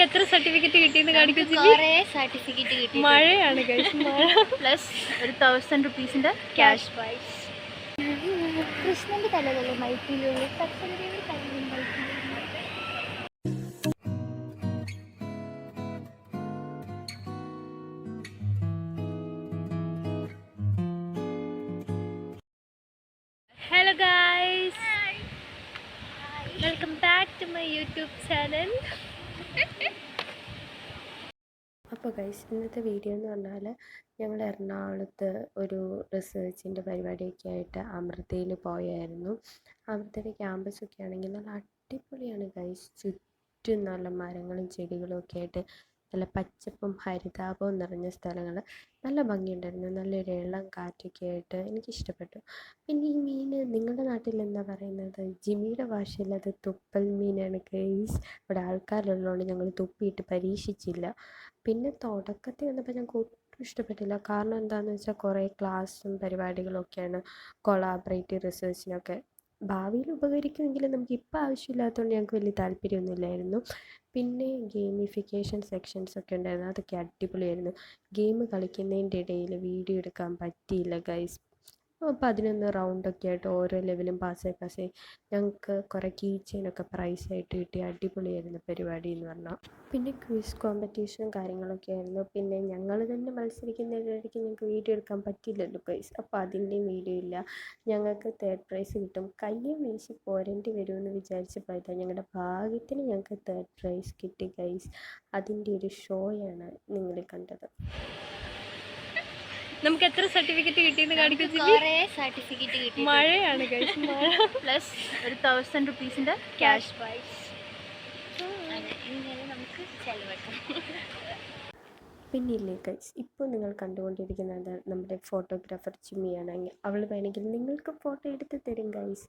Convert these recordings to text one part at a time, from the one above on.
നമുക്ക് എത്ര സർട്ടിഫിക്കറ്റ് കിട്ടിയെന്ന് കാണിക്കും? സർട്ടിഫിക്കറ്റ് കിട്ടി. മഴയാണ് മഴ പ്ലസ് ഒരു 1000 rupees ക്യാഷ് പ്രൈസ്. കൃഷ്ണന്റെ തലതല്ലേ മൈക്കിലുള്ള hello guys, welcome back to my YouTube channel. അപ്പോൾ ഗൈസ്, ഇന്നത്തെ വീഡിയോ എന്ന് പറഞ്ഞാൽ ഞങ്ങൾ എറണാകുളത്ത് ഒരു റിസർച്ചിൻ്റെ പരിപാടിയൊക്കെ ആയിട്ട് അമൃതയിൽ പോയായിരുന്നു. അമൃതയുടെ ക്യാമ്പസൊക്കെ ആണെങ്കിൽ നല്ല അടിപൊളിയാണ് ഗൈസ്. ചുറ്റും നല്ല മരങ്ങളും ചെടികളും ഒക്കെ ആയിട്ട് നല്ല പച്ചപ്പും ഹരിതാപവും നിറഞ്ഞ സ്ഥലങ്ങൾ. നല്ല ഭംഗിയുണ്ടായിരുന്നു. നല്ലൊരു ഇളം കാറ്റൊക്കെ ആയിട്ട് എനിക്കിഷ്ടപ്പെട്ടു. പിന്നെ ഈ മീൻ നിങ്ങളുടെ നാട്ടിൽ എന്താ പറയുന്നത്? ജിമ്മിയുടെ ഭാഷയിൽ അത് തുപ്പൽ മീനാണ് ഗൈസ്. ഇവിടെ ആൾക്കാരുള്ളതുകൊണ്ട് ഞങ്ങൾ തുപ്പിയിട്ട് പരീക്ഷിച്ചില്ല. പിന്നെ തുടക്കത്തിൽ വന്നപ്പോൾ ഞങ്ങൾക്ക് ഒട്ടും ഇഷ്ടപ്പെട്ടില്ല. കാരണം എന്താണെന്ന് വെച്ചാൽ കുറേ ക്ലാസ്സും പരിപാടികളും ഒക്കെയാണ് കൊളാബറേറ്റീവ് റിസർച്ചിനൊക്കെ. ഭാവിയിൽ ഉപകരിക്കുമെങ്കിലും നമുക്ക് ഇപ്പോൾ ആവശ്യമില്ലാത്തതുകൊണ്ട് ഞങ്ങൾക്ക് വലിയ താല്പര്യമൊന്നുമില്ലായിരുന്നു. പിന്നെ ഗെയിമിഫിക്കേഷൻ സെക്ഷൻസ് ഒക്കെ ഉണ്ടായിരുന്നു. അതൊക്കെ അടിപൊളിയായിരുന്നു. ഗെയിം കളിക്കുന്നതിൻ്റെ ഇടയിൽ വീഡിയോ എടുക്കാൻ പറ്റിയില്ല ഗൈസ്. 11 റൗണ്ടൊക്കെ ആയിട്ട് ഓരോ ലെവലും പാസ്സായി ഞങ്ങൾക്ക് കുറേ കീ ചെയിനൊക്കെ പ്രൈസായിട്ട് കിട്ടി. അടിപൊളിയായിരുന്നു പരിപാടി എന്ന് പറഞ്ഞാൽ. പിന്നെ ക്വിസ് കോമ്പറ്റീഷനും കാര്യങ്ങളൊക്കെ ആയിരുന്നു. പിന്നെ ഞങ്ങൾ തന്നെ മത്സരിക്കുന്നതിനിടയ്ക്ക് ഞങ്ങൾക്ക് വീഡിയോ എടുക്കാൻ പറ്റില്ലല്ലോ ഗൈസ്. അപ്പോൾ അതിൻ്റെയും വീഡിയോ ഇല്ല. ഞങ്ങൾക്ക് 3rd പ്രൈസ് കിട്ടും. കയ്യും വീശി പോരേണ്ടി വരുമെന്ന് വിചാരിച്ചപ്പോൾ ഇതാ ഞങ്ങളുടെ ഭാഗ്യത്തിന് ഞങ്ങൾക്ക് 3rd പ്രൈസ് കിട്ടി ഗൈസ്. അതിൻ്റെ ഒരു ഷോയാണ് നിങ്ങൾ കണ്ടത്. നമുക്ക് എത്ര സർട്ടിഫിക്കറ്റ് കിട്ടിയെന്ന് കാണിക്കും? സർട്ടിഫിക്കറ്റ് കിട്ടി. മഴയാണ് മഴ പ്ലസ് ഒരു 1000 rupees ക്യാഷ് പ്രൈസ്. ഇങ്ങനെ നമുക്ക് ചെലവഴിക്കാം. പിന്നെ ഇല്ലേ ഗൈസ്, ഇപ്പോൾ നിങ്ങൾ കണ്ടുകൊണ്ടിരിക്കുന്നത് നമ്മുടെ ഫോട്ടോഗ്രാഫർ ജിമ്മിയാണെങ്കിൽ അവൾ വേണമെങ്കിൽ നിങ്ങൾക്ക് ഫോട്ടോ എടുത്ത് തരും ഗൈസ്.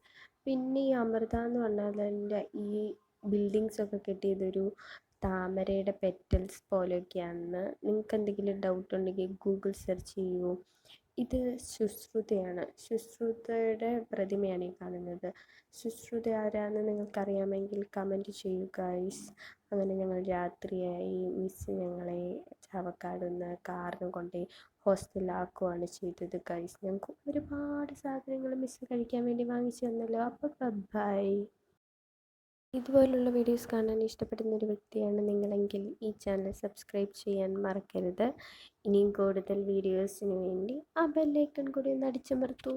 പിന്നെ ഈ അമൃത എന്ന് പറഞ്ഞാൽ അതിൻ്റെ ഈ ബിൽഡിങ്സൊക്കെ കെട്ടിയതൊരു താമരയുടെ പെറ്റൽസ് പോലെയൊക്കെയാണെന്ന്. നിങ്ങൾക്ക് എന്തെങ്കിലും ഡൗട്ട് ഉണ്ടെങ്കിൽ ഗൂഗിൾ സെർച്ച് ചെയ്യൂ. ഇത് ശുശ്രുതയാണ്. ശുശ്രുതയുടെ പ്രതിമയാണ് ഈ കാണുന്നത്. ശുശ്രുത ആരാന്ന് നിങ്ങൾക്കറിയാമെങ്കിൽ കമൻറ്റ് ചെയ്യൂ ഗൈസ്. അങ്ങനെ ഞങ്ങൾ രാത്രിയായി. മിസ് ഞങ്ങളെ ചാവക്കാട് നിന്ന് കാറിന് കൊണ്ടുപോയി ഹോസ്റ്റലിലാക്കുകയാണ് ചെയ്തത് ഗൈസ്. ഞങ്ങൾക്ക് ഒരുപാട് സാധനങ്ങൾ മിസ് കഴിക്കാൻ വേണ്ടി വാങ്ങിച്ചു തന്നല്ലോ. അപ്പോൾ ബൈ. ഇതുപോലുള്ള വീഡിയോസ് കാണാൻ ഇഷ്ടപ്പെടുന്ന ഒരു വ്യക്തിയാണ് നിങ്ങളെങ്കിൽ ഈ ചാനൽ സബ്സ്ക്രൈബ് ചെയ്യാൻ മറക്കരുത്. ഇനിയും കൂടുതൽ വീഡിയോസിന് വേണ്ടി ആ ബെല്ലൈക്കൺ കൂടി ഒന്ന് അടിച്ചമർത്തൂ.